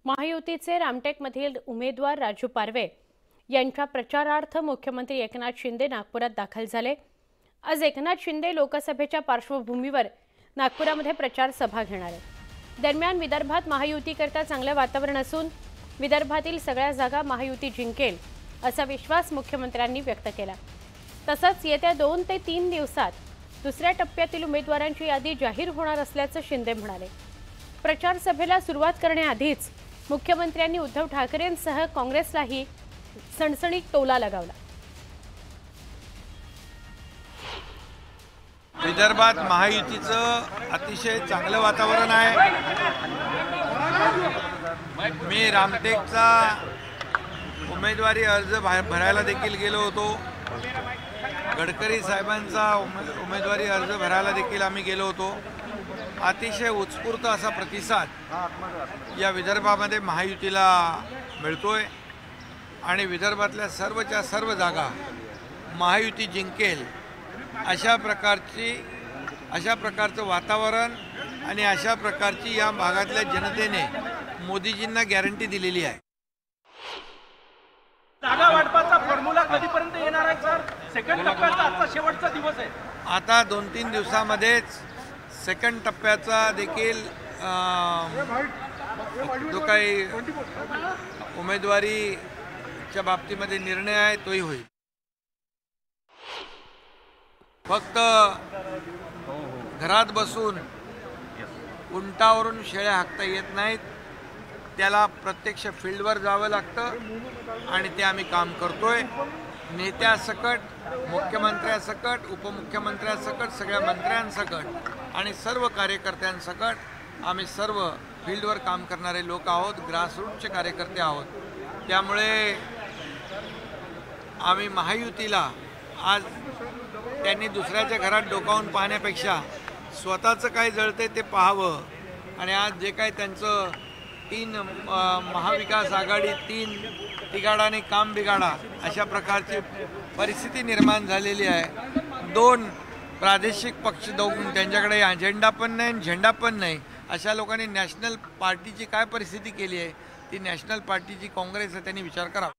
महायुतीचे रामटेकमधील उमेदवार राजू पारवे यांच्या प्रचारार्थ मुख्यमंत्री एकनाथ शिंदे नागपुरात दाखल झाले। आज एकनाथ शिंदे लोकसभेच्या पार्श्वभूमीवर नागपुरामध्ये प्रचार सभा घेणार आहेत। दरम्यान विदर्भात महायुतीकरता चांगले वातावरण असून विदर्भातील सगळ्या जागा महायुती जिंकेल असा विश्वास मुख्यमंत्र्यांनी व्यक्त केला। तसंच येत्या 2 ते 3 दिवसात दुसऱ्या टप्प्यातील उमेदवारांची यादी जाहीर होणार असल्याचं शिंदे म्हणाले। प्रचार सभेला सुरुवात करण्याआधीच मुख्यमंत्र्यांनी उद्धव ठाकरेंसह काँग्रेसलाही सणसणीत टोला लगावला। विदर्भात महायुतीचं अतिशय चांगलं वातावरण आहे। मी रामटेकचा उमेदवारी अर्ज भरायला देखील गेलो होतो। गडकरी साहेबांचा उमेदवारी अर्ज भरायला देखील आम्ही गेलो होतो। अतिशय उत्स्फूर्त असा प्रतिसाद या विदर्भामध्ये महायुतीला मिळतोय आणि विदर्भातल्या सर्वच्या सर्व जागा महायुती जिंकेल अशा प्रकारचं वातावरण आणि अशा प्रकारची या भागातल्या जनतेने मोदीजींना गॅरंटी दिलेली आहे। जागा वाटपाचा फॉर्म्युला कधीपर्यंत येणार आहे सर? सेकंड टप्प्याचा आजचा शेवटचा दिवस आहे। आता 2-3 दिवसामध्येच सेकंड टप्प्याचा देखील जो काही उमेदवारीच्या बाबतीमध्ये निर्णय आहे तोही होईल। फक्त घरात बसून उंटावरून शेळ्या हाकता येत नाहीत, त्याला प्रत्यक्ष फील्डवर जावं लागतं आणि ते आम्ही काम करतोय। नेत्यासकट, मुख्यमंत्र्यासकट, उपमुख्यमंत्र्यासकट, सगळ्या मंत्र्यांसकट आणि सर्व कार्यकर्त्यांसकट आम्ही सर्व फील्डवर काम करणारे लोक आहोत, ग्रासरूटचे कार्यकर्ते आहोत। त्यामुळे आम्ही महायुतीला आज त्यांनी दुसऱ्याच्या घरात डोकावून पाहण्यापेक्षा स्वतःचं काय जळते ते पाहावं आणि आज जे काय त्यांचं 3 महाविकास आघाडी 3 तिघाडाने काम बिघाडा अशा प्रकारची परिस्थिती निर्माण झालेली आहे। 2 प्रादेशिक पक्ष देऊन त्यांच्याकडे अजेंडा पण नाही, झेंडा पण नाही, अशा लोकांनी नॅशनल पार्टीची काय परिस्थिती केली आहे ती नॅशनल पार्टीची काँग्रेस आहे, त्यांनी विचार करावा।